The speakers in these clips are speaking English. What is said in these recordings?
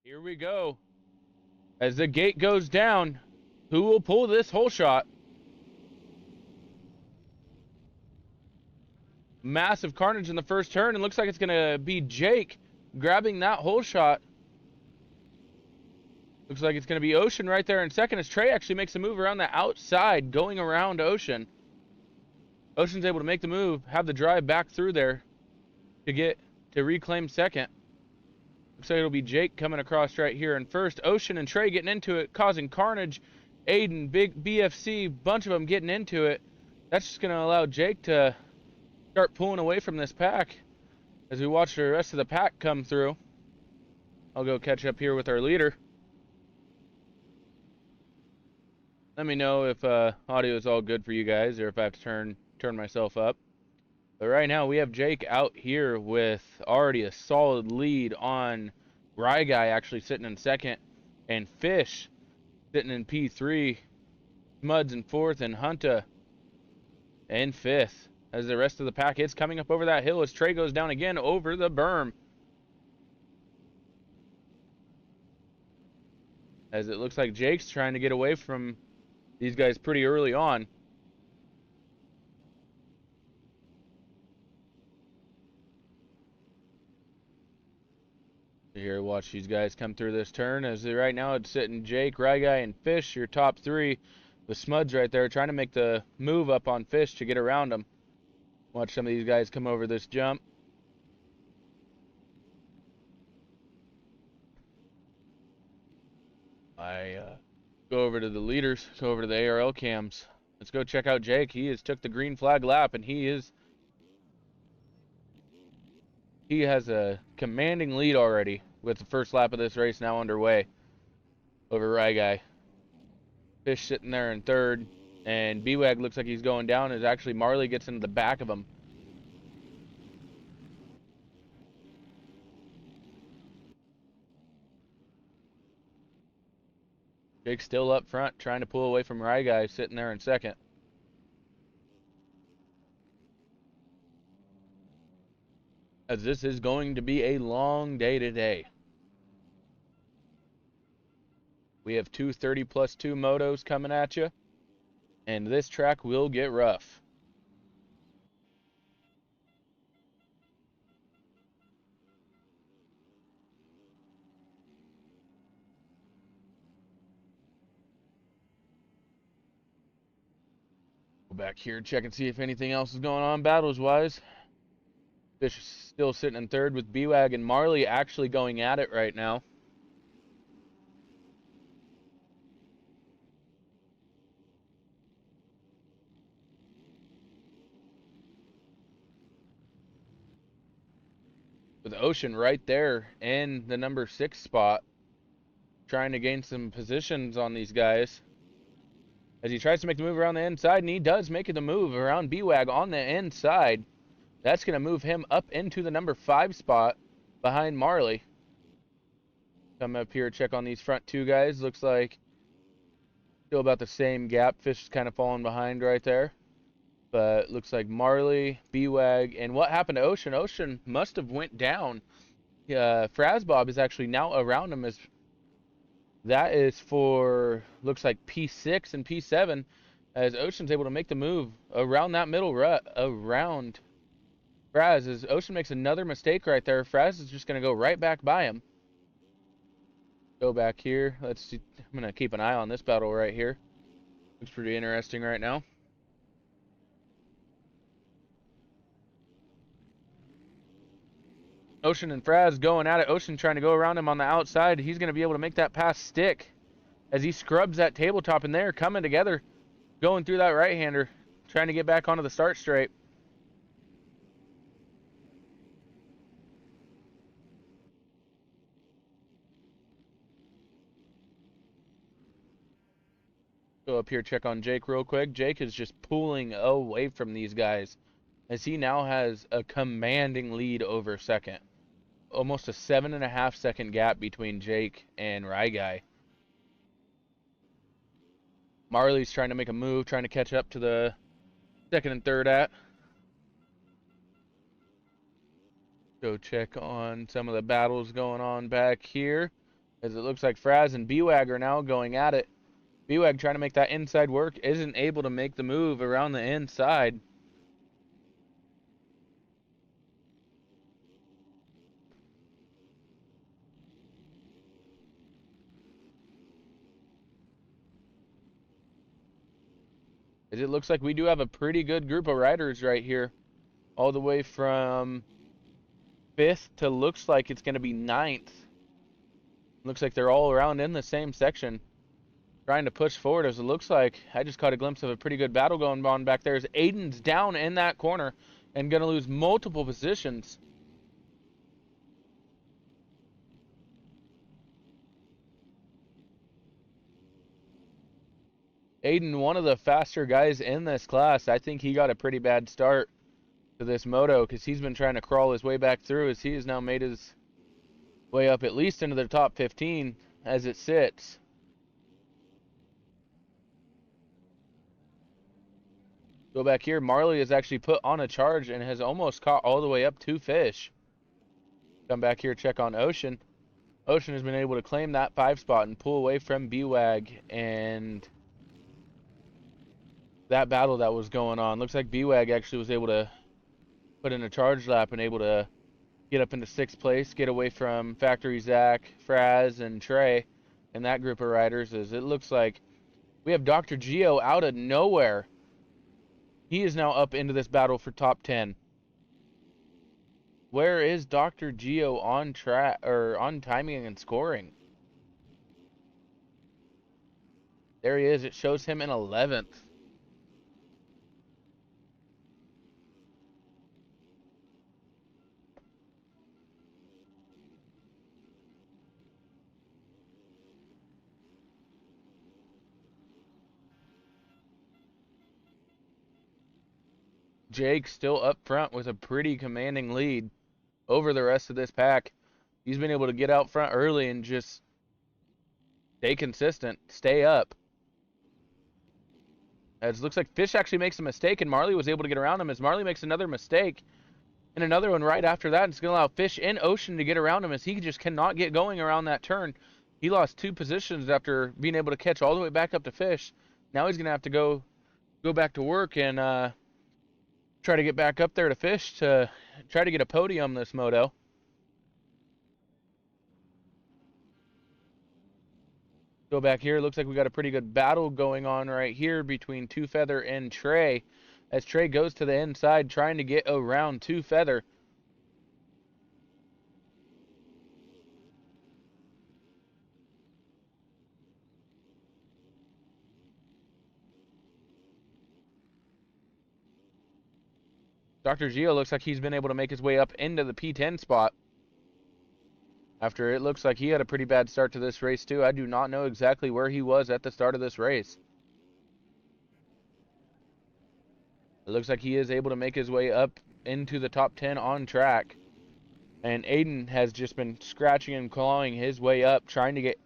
Here we go. As the gate goes down, who will pull this hole shot? Massive carnage in the first turn, and looks like it's going to be Jake grabbing that hole shot. Looks like it's going to be Ocean right there in second as Trey actually makes a move around the outside, going around Ocean. Ocean's able to make the move, have the drive back through there to reclaim second. Looks like it'll be Jake coming across right here in first. Ocean and Trey getting into it, causing carnage. Aiden, Big BFC, bunch of them getting into it. That's just going to allow Jake to start pulling away from this pack as we watch the rest of the pack come through. I'll go catch up here with our leader. Let me know if audio is all good for you guys or if I have to turn myself up. But right now we have Jake out here with already a solid lead on Rye Guy actually sitting in second, and Fish sitting in P3, Smuds in fourth, and Hunta in fifth. As the rest of the pack is coming up over that hill as Trey goes down again over the berm. As it looks like Jake's trying to get away from these guys pretty early on. Here, watch these guys come through this turn. As right now it's sitting Jake, Rye Guy, and Fish, your top three. With Smuds right there trying to make the move up on Fish to get around him. Watch some of these guys come over this jump. I go over to the leaders, go over to the ARL cams. Let's go check out Jake. He has took the green flag lap, and he has a commanding lead already with the first lap of this race now underway over Rye Guy. Fish sitting there in third, and B-Wag looks like he's going down as actually Marley gets into the back of him. Jake's still up front trying to pull away from Rye Guy sitting there in second. As this is going to be a long day today. We have two 30+2 motos coming at you, and this track will get rough. Go back here, check and see if anything else is going on battles-wise. Fish is still sitting in third with B-Wag and Marley actually going at it right now. With Ocean right there in the number 6 spot, trying to gain some positions on these guys. As he tries to make the move around the inside, and he does make the move around B-Wag on the inside. That's going to move him up into the number 5 spot behind Marley. Come up here, check on these front two guys. Looks like still about the same gap. Fish is kind of falling behind right there. But looks like Marley, B-Wag, and what happened to Ocean? Ocean must have went down. Frazbob is actually now around him. As that is for, looks like P6 and P7. As Ocean's able to make the move around that middle rut, around Fraz. As Ocean makes another mistake right there, Fraz is just going to go right back by him. Go back here. Let's see. I'm going to keep an eye on this battle right here. Looks pretty interesting right now. Ocean and Fraz going at it. Ocean trying to go around him on the outside. He's going to be able to make that pass stick as he scrubs that tabletop in there, coming together, going through that right-hander, trying to get back onto the start straight. Go up here, check on Jake real quick. Jake is just pulling away from these guys as he now has a commanding lead over second. Almost a 7.5 second gap between Jake and Rye Guy. Marley's trying to make a move, trying to catch up to the second and third at. Go check on some of the battles going on back here. as it looks like Fraz and BWAG are now going at it. BWAG trying to make that inside work, isn't able to make the move around the inside. As it looks like we do have a pretty good group of riders right here, all the way from 5th to looks like it's going to be 9th. Looks like they're all around in the same section, trying to push forward. As it looks like I just caught a glimpse of a pretty good battle going on back there as Aiden's down in that corner and going to lose multiple positions. Aiden, one of the faster guys in this class. I think he got a pretty bad start to this moto because he's been trying to crawl his way back through as he has now made his way up at least into the top 15 as it sits. Go back here. Marley has actually put on a charge and has almost caught all the way up to Fish. Come back here, check on Ocean. Ocean has been able to claim that 5 spot and pull away from BWAG and that battle that was going on. Looks like BWAG actually was able to put in a charge lap and able to get up into 6th place, get away from Factory Zach, Fraz, and Trey and that group of riders. As it looks like we have Dr. Geo out of nowhere. He is now up into this battle for top 10. Where is Dr. Geo on track or on timing and scoring? There he is. It shows him in 11th. Jake still up front with a pretty commanding lead over the rest of this pack. He's been able to get out front early and just stay consistent, stay up. As it looks like Fish actually makes a mistake and Marley was able to get around him as Marley makes another mistake. And another one right after that. It's going to allow Fish and Ocean to get around him as he just cannot get going around that turn. He lost 2 positions after being able to catch all the way back up to Fish. Now he's going to have to go back to work and try to get back up there to Fish to try to get a podium this moto. Go back here. Looks like we got a pretty good battle going on right here between Two Feather and Trey. As Trey goes to the inside trying to get around Two Feather. Dr. Geo looks like he's been able to make his way up into the P10 spot. After it looks like he had a pretty bad start to this race too. I do not know exactly where he was at the start of this race. It looks like he is able to make his way up into the top 10 on track. And Aiden has just been scratching and clawing his way up, trying to get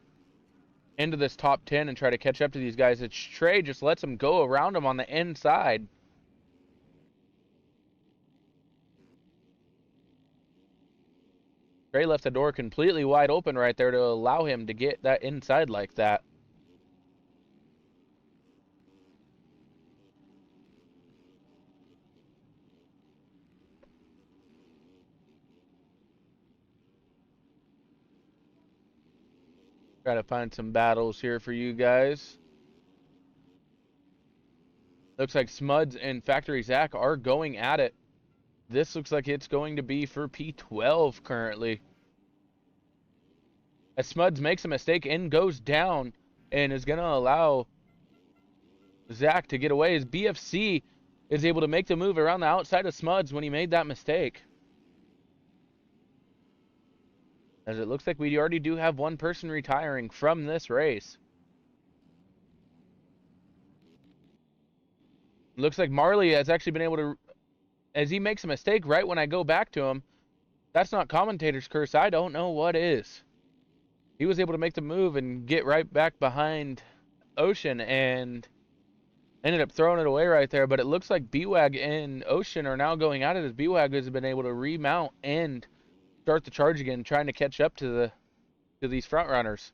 into this top 10 and try to catch up to these guys. It's Trey just lets him go around him on the inside. Trey left the door completely wide open right there to allow him to get that inside like that. Try to find some battles here for you guys. Looks like Smuds and Factory Zach are going at it. This looks like it's going to be for P12 currently. As Smuds makes a mistake and goes down and is going to allow Zach to get away. As BFC is able to make the move around the outside of Smuds when he made that mistake. As it looks like we already do have one person retiring from this race. Looks like Marley has actually been able to, as he makes a mistake right when I go back to him, that's not commentator's curse. I don't know what is. He was able to make the move and get right back behind Ocean and ended up throwing it away right there. But it looks like BWAG and Ocean are now going at it as BWAG has been able to remount and start the charge again, trying to catch up to to these front runners.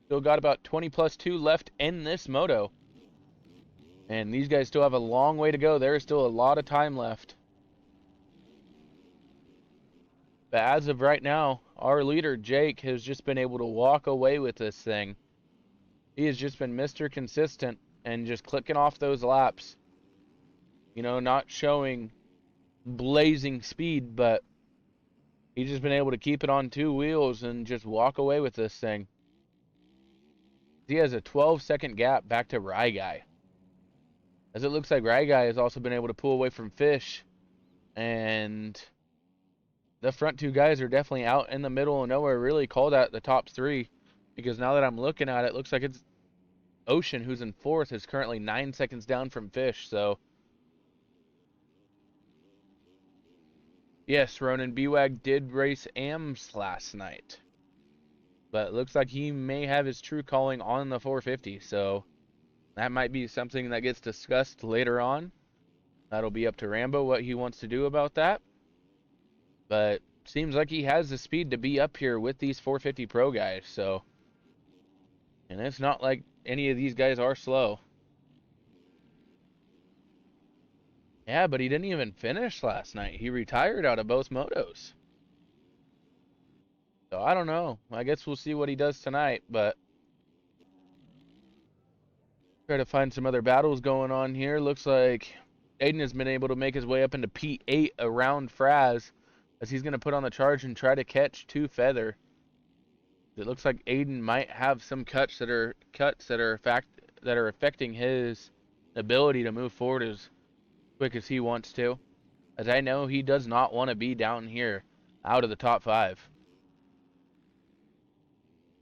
Still got about 20+2 left in this moto. And these guys still have a long way to go. There is still a lot of time left. But as of right now, our leader, Jake, has just been able to walk away with this thing. He has just been Mr. Consistent and just clicking off those laps. You know, not showing blazing speed, but he's just been able to keep it on two wheels and just walk away with this thing. He has a 12-second gap back to Rye Guy. As it looks like Rye Guy has also been able to pull away from Fish. And the front two guys are definitely out in the middle and nowhere really called at the top three. Because now that I'm looking at it, it looks like it's Ocean, who's in fourth, is currently 9 seconds down from Fish. So, yes, Ronan B-Wag did race AMS last night. But it looks like he may have his true calling on the 450. So, that might be something that gets discussed later on. That'll be up to Rambo what he wants to do about that. But seems like he has the speed to be up here with these 450 Pro guys. So, and it's not like any of these guys are slow. Yeah, but he didn't even finish last night. He retired out of both motos. So I don't know. I guess we'll see what he does tonight, but try to find some other battles going on here. Looks like Aiden has been able to make his way up into P8 around Fraz as he's going to put on the charge and try to catch 2 Feather. It looks like Aiden might have some cuts that are affecting his ability to move forward as quick as he wants to. As I know, he does not want to be down here out of the top 5.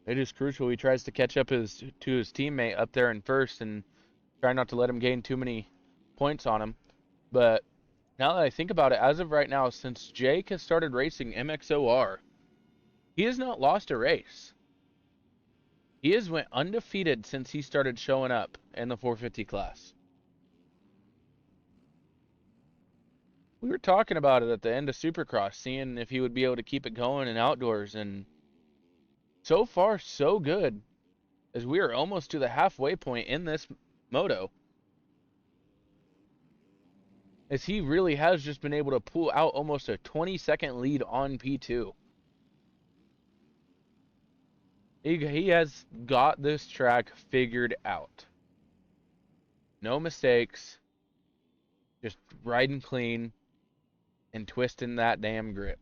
It is crucial he tries to catch up to his teammate up there in first and try not to let him gain too many points on him. But now that I think about it, as of right now, since Jake has started racing MXOR, he has not lost a race. He has went undefeated since he started showing up in the 450 class. We were talking about it at the end of Supercross, seeing if he would be able to keep it going in outdoors, and so far so good, as we are almost to the halfway point in this moto. As he really has just been able to pull out almost a 20-second lead on P2. He has got this track figured out. No mistakes. Just riding clean and twisting that damn grip.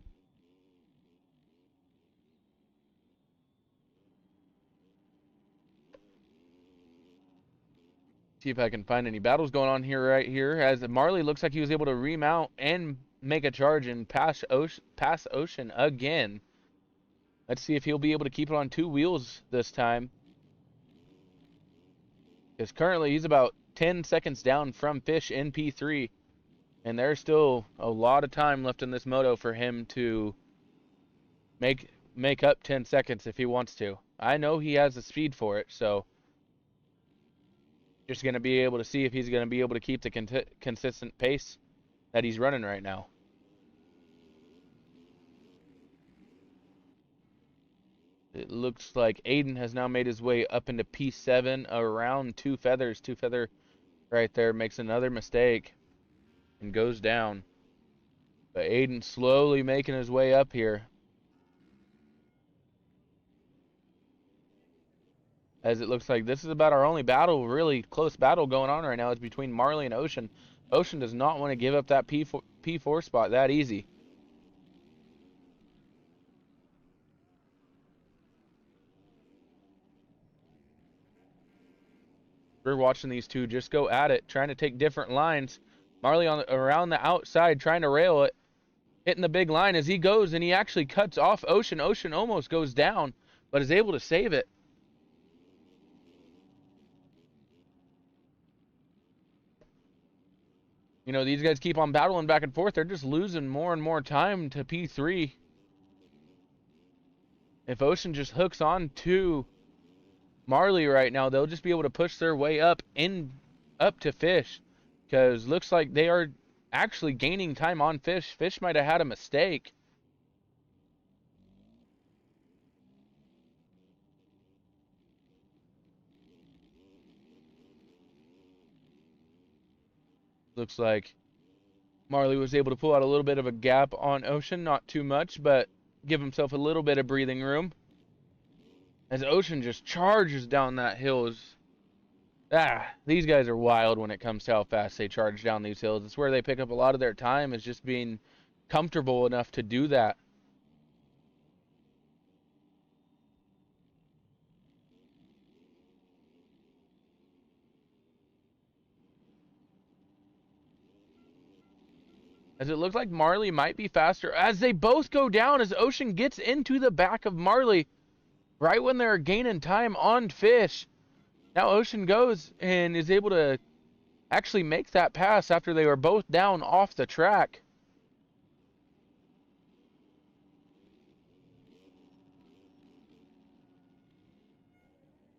See if I can find any battles going on here right here. As Marley looks like he was able to remount and make a charge and pass Ocean again. Let's see if he'll be able to keep it on 2 wheels this time. Because currently he's about 10 seconds down from Fish in P3. And there's still a lot of time left in this moto for him to make up 10 seconds if he wants to. I know he has the speed for it, so just going to be able to see if he's going to be able to keep the consistent pace that he's running right now. It looks like Aiden has now made his way up into P7 around 2 Feathers. 2 Feather right there makes another mistake and goes down. But Aiden slowly making his way up here. As it looks like this is about our only battle, really close battle going on right now. It's between Marley and Ocean. Ocean does not want to give up that P4 spot that easy. We're watching these two just go at it, trying to take different lines. Marley around the outside, trying to rail it, hitting the big line as he goes, and he actually cuts off Ocean. Ocean almost goes down, but is able to save it. You know, these guys keep on battling back and forth. They're just losing more and more time to P3. If Ocean just hooks on to Marley right now, they'll just be able to push their way up up to Fish, because looks like they are actually gaining time on Fish. Fish might have had a mistake. Looks like Marley was able to pull out a little bit of a gap on Ocean, not too much, but give himself a little bit of breathing room. As Ocean just charges down that hill. These guys are wild when it comes to how fast they charge down these hills. It's where they pick up a lot of their time, is just being comfortable enough to do that. As it looks like Marley might be faster as they both go down, as Ocean gets into the back of Marley right when they're gaining time on Fish. Now Ocean goes and is able to actually make that pass after they were both down off the track.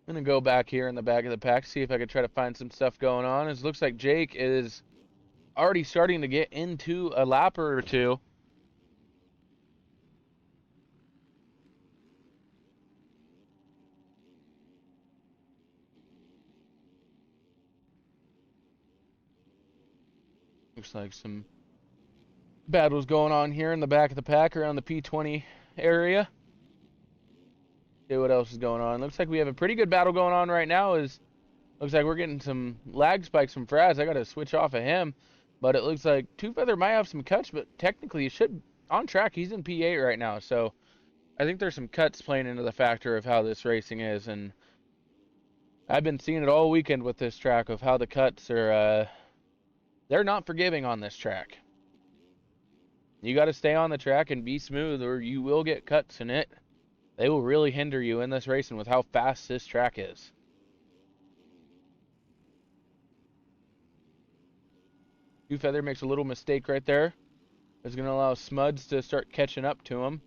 I'm going to go back here in the back of the pack, see if I can try to find some stuff going on. It looks like Jake is already starting to get into a lapper or two. Looks like some battles going on here in the back of the pack around the P20 area. See what else is going on. Looks like we have a pretty good battle going on right now. Looks like we're getting some lag spikes from Fraz. I got to switch off of him. But it looks like Two Feather might have some cuts, but technically he should on track. He's in P8 right now. So I think there's some cuts playing into the factor of how this racing is. And I've been seeing it all weekend with this track of how the cuts are, they're not forgiving on this track. You got to stay on the track and be smooth, or you will get cuts in it. They will really hinder you in this racing with how fast this track is. Two Feather makes a little mistake right there. It's going to allow Smuds to start catching up to him.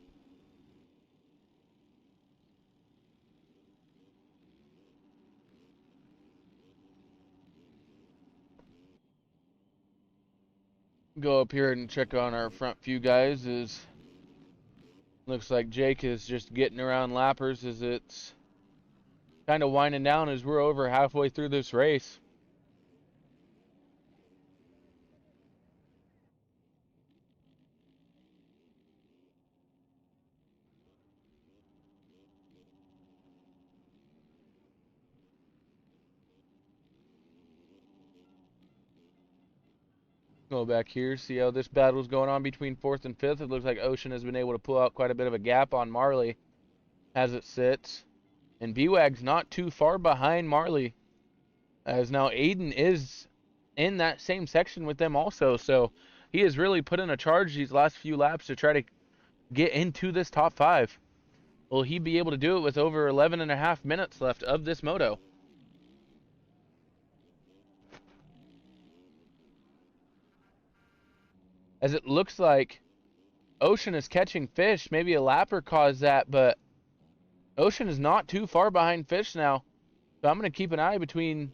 Go up here and check on our front few guys. Looks like Jake is just getting around lappers as it's kind of winding down as we're over halfway through this race. Go back here, see how this battle's going on between 4th and 5th. It looks like Ocean has been able to pull out quite a bit of a gap on Marley as it sits. And B-Wag's not too far behind Marley, as now Aiden is in that same section with them also. So he has really put in a charge these last few laps to try to get into this top 5. Will he be able to do it with over 11 and a half minutes left of this moto? As it looks like Ocean is catching Fish. Maybe a lapper caused that, but Ocean is not too far behind Fish now. So I'm going to keep an eye between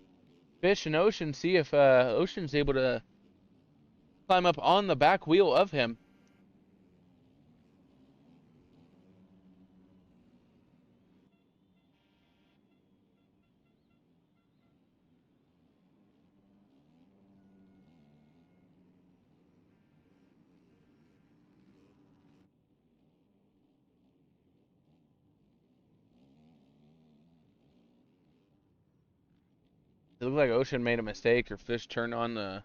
Fish and Ocean, see if Ocean's able to climb up on the back wheel of him. It looked like Ocean made a mistake, or Fish turned on the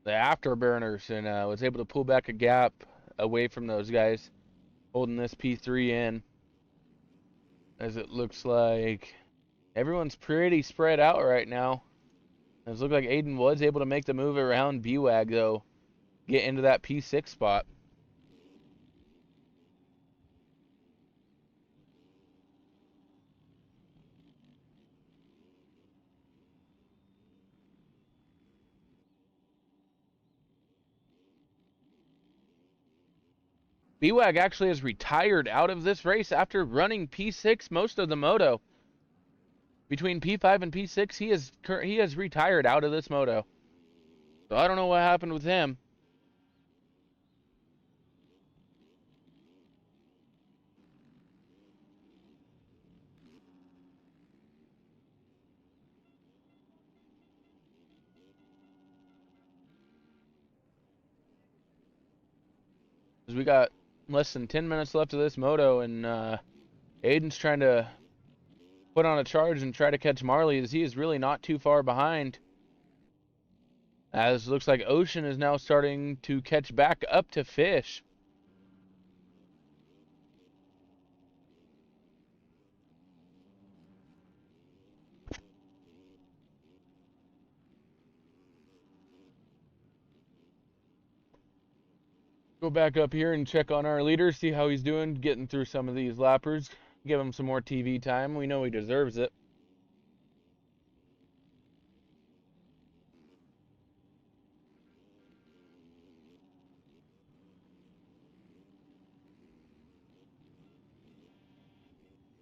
afterburners and was able to pull back a gap away from those guys holding this P3 in. As it looks like everyone's pretty spread out right now. It looks like Aiden was able to make the move around B-Wag, though, get into that P6 spot. B-Wag actually has retired out of this race after running P6 most of the moto. Between P5 and P6, he has retired out of this moto. So I don't know what happened with him. Because we got less than 10 minutes left of this moto, and Aiden's trying to put on a charge and try to catch Marley, as he is really not too far behind. As it looks like Ocean is now starting to catch back up to Fish. Go back up here and check on our leader, see how he's doing, getting through some of these lappers. Give him some more TV time. We know he deserves it.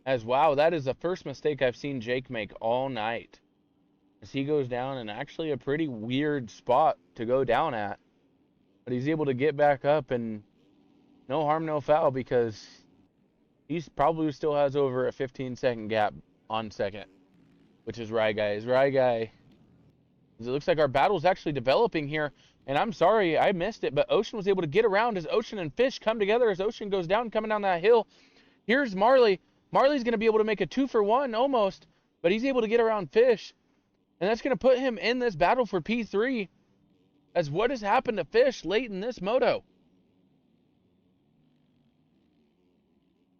As wow, that is the first mistake I've seen Jake make all night. As he goes down in actually a pretty weird spot to go down at. But he's able to get back up, and no harm, no foul, because he's probably still has over a 15-second gap on second, which is Rye Guy. Is Rye Guy. It looks like our battle's actually developing here, and I'm sorry I missed it, but Ocean was able to get around as Ocean and Fish come together as Ocean goes down, coming down that hill. Here's Marley. Marley's going to be able to make a 2-for-1 almost, but he's able to get around Fish, and that's going to put him in this battle for P3, as what has happened to Fish late in this moto.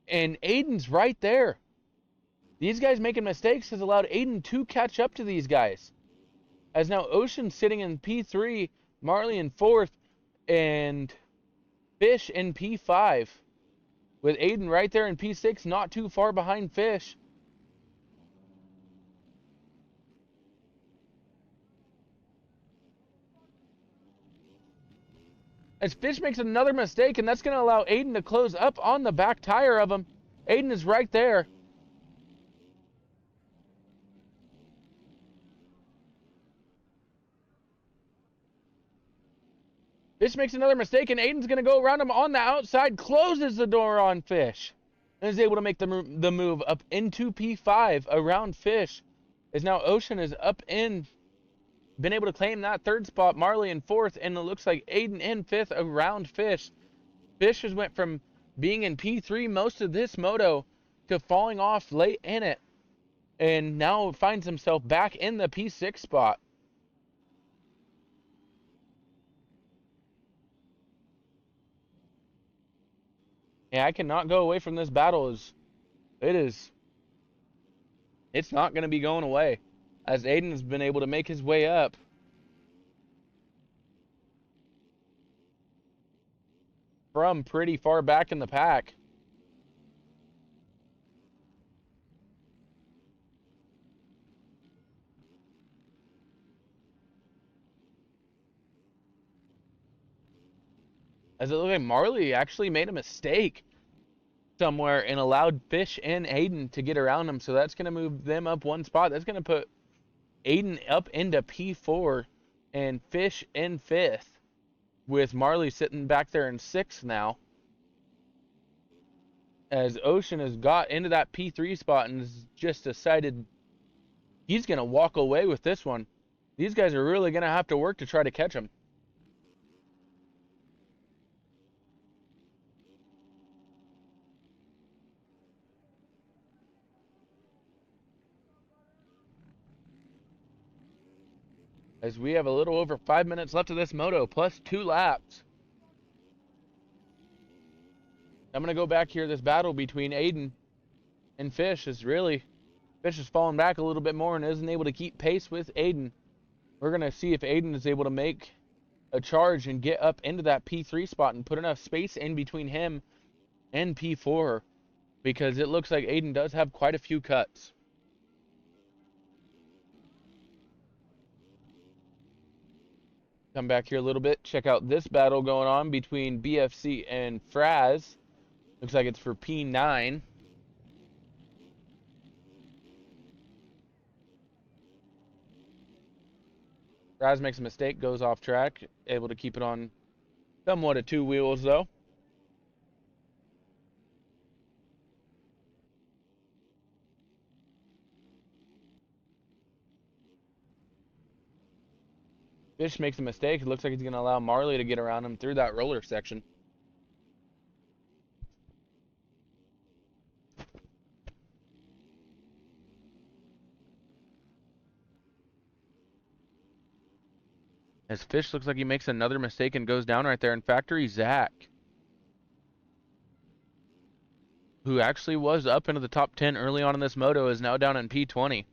And Aiden's right there. These guys making mistakes has allowed Aiden to catch up to these guys. As now Ocean sitting in P3, Marley in 4th, and Fish in P5. With Aiden right there in P6, not too far behind Fish. As Fish makes another mistake, and that's going to allow Aiden to close up on the back tire of him. Aiden is right there. Fish makes another mistake, and Aiden's going to go around him on the outside, closes the door on Fish, and is able to make the move up into P5 around Fish. As now Ocean is up in, been able to claim that 3rd spot, Marley in 4th, and it looks like Aiden in 5th around Fish. Fish has went from being in P3 most of this moto to falling off late in it, and now finds himself back in the P6 spot. Yeah, I cannot go away from this battle. It's not going to be going away, as Aiden has been able to make his way up. From pretty far back in the pack. As it looked like Marley actually made a mistake somewhere and allowed Fish and Aiden to get around him. So that's going to move them up 1 spot. That's going to put Aiden up into P4 and Fish in 5th, with Marley sitting back there in 6th now. As Ocean has got into that P3 spot and has just decided he's going to walk away with this one. These guys are really going to have to work to try to catch him. As we have a little over 5 minutes left of this moto, plus 2 laps. I'm going to go back here. This battle between Aiden and Fish is really, Fish is falling back a little bit more and isn't able to keep pace with Aiden. We're going to see if Aiden is able to make a charge and get up into that P3 spot and put enough space in between him and P4, because it looks like Aiden does have quite a few cuts. Come back here a little bit, check out this battle going on between BFC and Fraz. Looks like it's for P9. Raz makes a mistake, goes off track, able to keep it on somewhat of 2 wheels though. Fish makes a mistake. It looks like he's going to allow Marley to get around him through that roller section. As Fish looks like he makes another mistake and goes down right there. In factory, Zach, who actually was up into the top 10 early on in this moto, is now down in P20.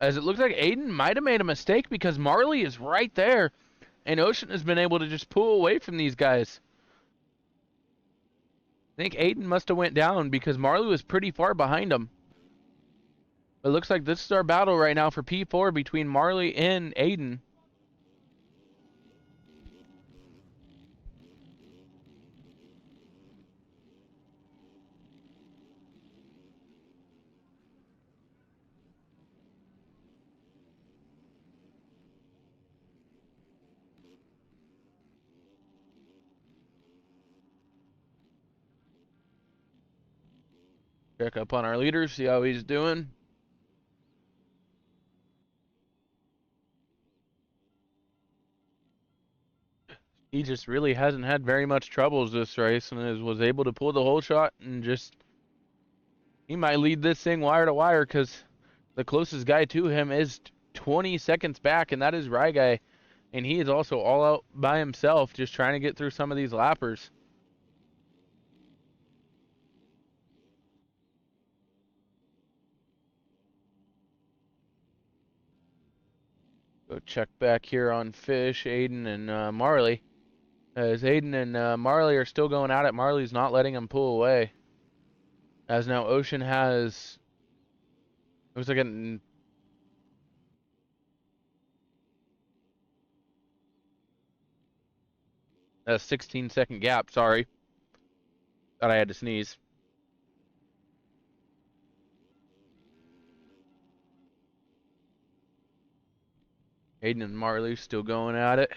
As it looks like Aiden might have made a mistake because Marley is right there, and Ocean has been able to just pull away from these guys. I think Aiden must have went down because Marley was pretty far behind him. It looks like this is our battle right now for P4 between Marley and Aiden. Check up on our leader, see how he's doing. He just really hasn't had very much troubles this race and was able to pull the whole shot and just, he might lead this thing wire to wire because the closest guy to him is 20 seconds back, and that is Rye Guy. And he is also all out by himself just trying to get through some of these lappers. Go check back here on Fish, Aiden, and Marley. As Aiden and Marley are still going at it, Marley's not letting him pull away. As now Ocean has, it looks like a 16-second gap, sorry. Thought I had to sneeze. Aiden and Marley still going at it.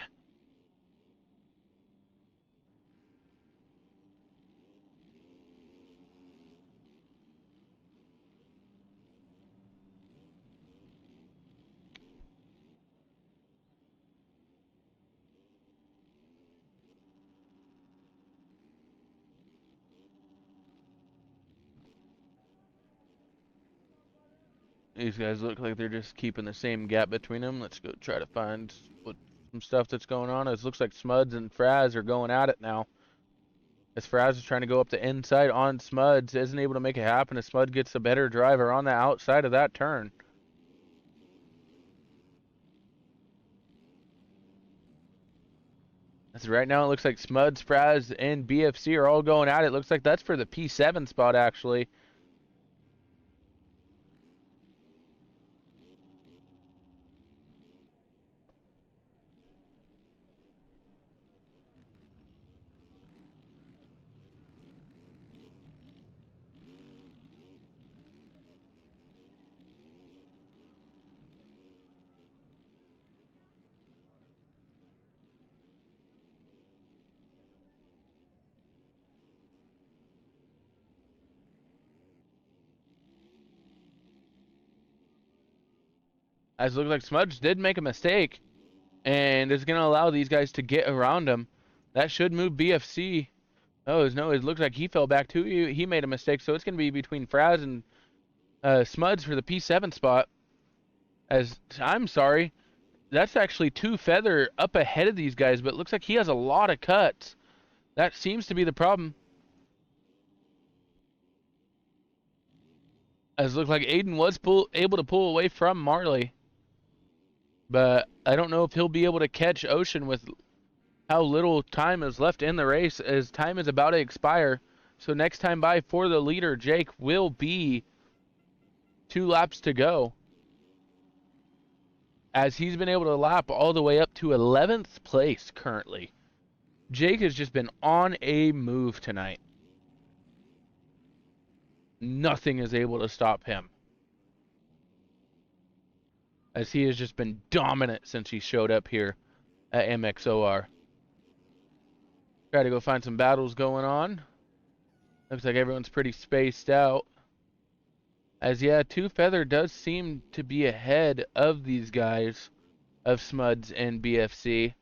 These guys look like they're just keeping the same gap between them. Let's go try to find some stuff that's going on. It looks like Smuds and Fraz are going at it now. As Fraz is trying to go up the inside on Smuds, isn't able to make it happen as Smud gets a better driver on the outside of that turn. As right now it looks like Smuds, Fraz, and BFC are all going at it. Looks like that's for the P7 spot actually. As it looks like Smudge did make a mistake and is going to allow these guys to get around him. That should move BFC. Oh, no, it looks like he fell back too. He made a mistake, so it's going to be between Fraz and Smuds for the P7 spot. As, I'm sorry, that's actually 2 Feather up ahead of these guys, but it looks like he has a lot of cuts. That seems to be the problem. As it looked like Aiden was able to pull away from Marley. But I don't know if he'll be able to catch Ocean with how little time is left in the race, as time is about to expire. So next time by for the leader, Jake, will be 2 laps to go, as he's been able to lap all the way up to 11th place currently. Jake has just been on a move tonight. Nothing is able to stop him, as he has just been dominant since he showed up here at MXOR. Try to go find some battles going on. Looks like everyone's pretty spaced out. As, yeah, Two Feather does seem to be ahead of these guys, of Smuds and BFC.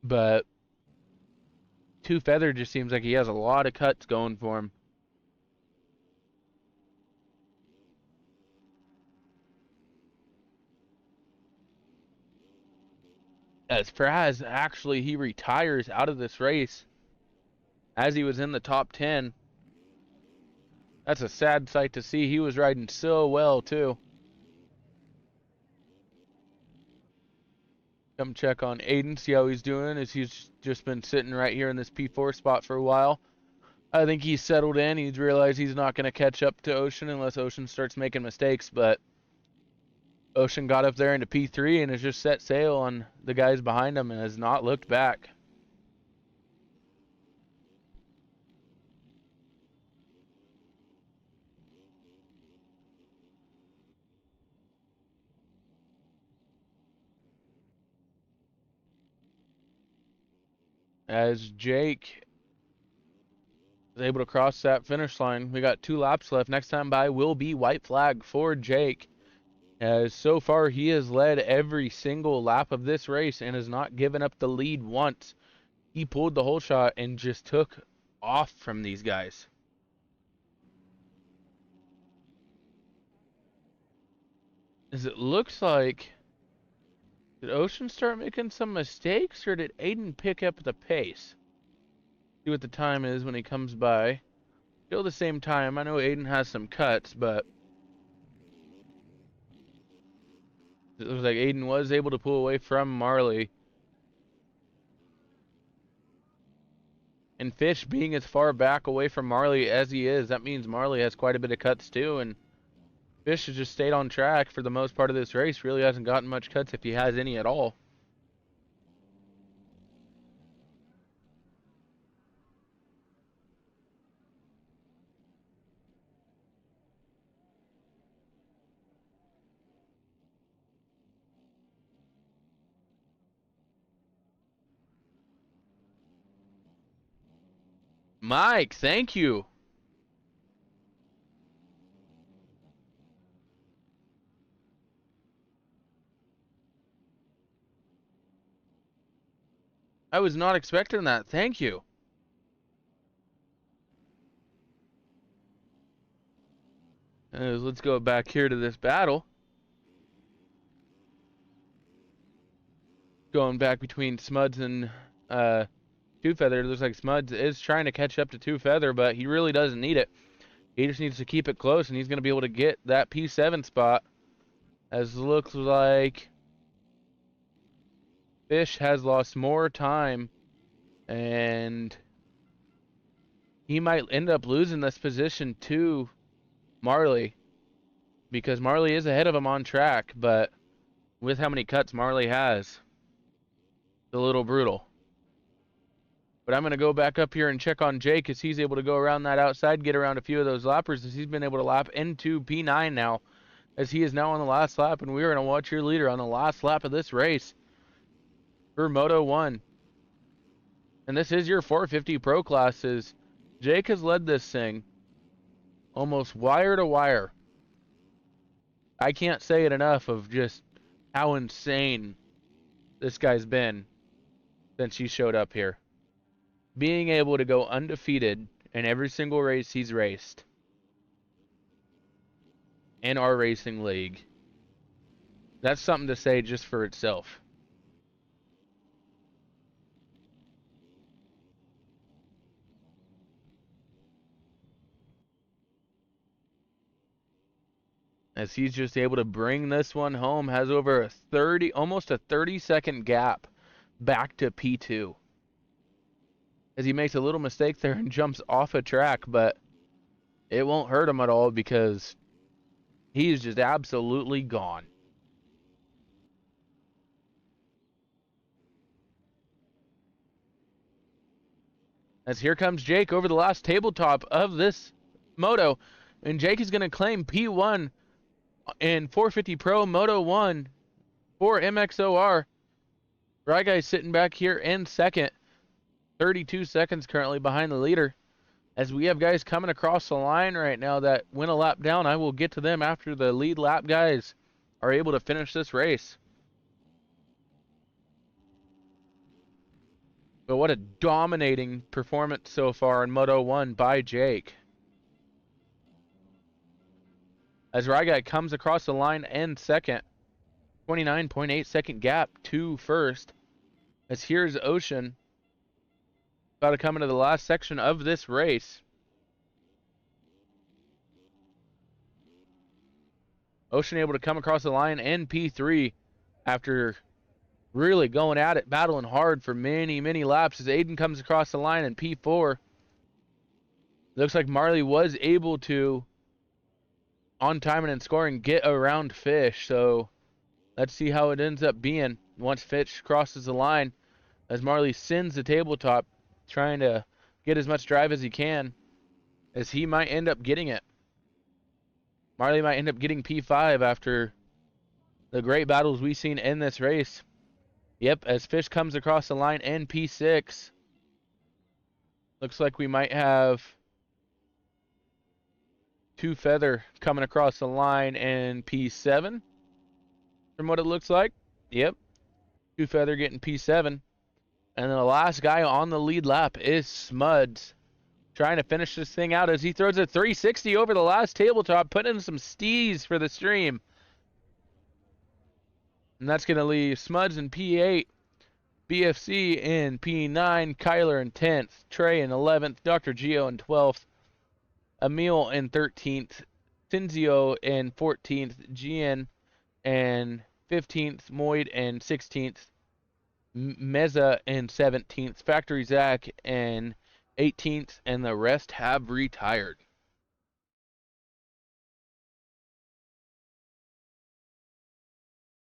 But Two Feather just seems like he has a lot of cuts going for him. As Fraz, actually, he retires out of this race as he was in the top 10. That's a sad sight to see. He was riding so well, too. Come check on Aiden, see how he's doing, as he's just been sitting right here in this P4 spot for a while. I think he's settled in. He's realized he's not going to catch up to Ocean unless Ocean starts making mistakes, but Ocean got up there into P3 and has just set sail on the guys behind him and has not looked back. As Jake is able to cross that finish line, we got 2 laps left. Next time by will be white flag for Jake, as so far he has led every single lap of this race and has not given up the lead once. He pulled the whole shot and just took off from these guys. As it looks like, did Ocean start making some mistakes, or did Aiden pick up the pace? See what the time is when he comes by. Still the same time. I know Aiden has some cuts, but it looks like Aiden was able to pull away from Marley. And Fish being as far back away from Marley as he is, that means Marley has quite a bit of cuts too, and Fish has just stayed on track for the most part of this race. Really hasn't gotten much cuts, if he has any at all. Mike, thank you. I was not expecting that. Thank you. Let's go back here to this battle. Going back between Smuds and Two Feather. It looks like Smuds is trying to catch up to Two Feather, but he really doesn't need it. He just needs to keep it close, and he's going to be able to get that P7 spot. As looks like Fish has lost more time, and he might end up losing this position to Marley, because Marley is ahead of him on track, but with how many cuts Marley has, it's a little brutal. But I'm going to go back up here and check on Jake, as he's able to go around that outside, get around a few of those lappers, as he's been able to lap into P9 now, as he is now on the last lap, and we are going to watch your leader on the last lap of this race for Moto 1. And this is your 450 Pro classes. Jake has led this thing almost wire to wire. I can't say it enough of just how insane this guy's been since he showed up here. Being able to go undefeated in every single race he's raced in our racing league, that's something to say just for itself. As he's just able to bring this one home, has over almost a 30-second gap back to P2. as he makes a little mistake there and jumps off a track, but it won't hurt him at all because he's just absolutely gone. As here comes Jake over the last tabletop of this moto, and Jake is going to claim P1 in 450 Pro Moto 1 for MXOR. Right guy sitting back here in second, 32 seconds currently behind the leader. As we have guys coming across the line right now that went a lap down, I will get to them after the lead lap guys are able to finish this race. But what a dominating performance so far in Moto 1 by Jake. As Ryguy comes across the line in second, 29.8 second gap to first. As here's Ocean about to come into the last section of this race. Ocean able to come across the line in P3 after really going at it, battling hard for many laps. As Aiden comes across the line in P4. Looks like Marley was able to, on timing and scoring, get around Fish. So let's see how it ends up being once Fish crosses the line. As Marley sends the tabletop, trying to get as much drive as he can, as he might end up getting it. Marley might end up getting P5 after the great battles we've seen in this race. Yep, as Fish comes across the line in P6. Looks like we might have Two Feather coming across the line in P7. From what it looks like. Yep. Two Feather getting P7. And then the last guy on the lead lap is Smuds, trying to finish this thing out as he throws a 360 over the last tabletop, putting in some stees for the stream. And that's going to leave Smuds in P8, BFC in P9, Kyler in 10th, Trey in 11th, Dr. Geo in 12th, Emil in 13th, Cinzio in 14th, GN in 15th, Moyd in 16th, Meza in 17th, Factory Zach in 18th, and the rest have retired.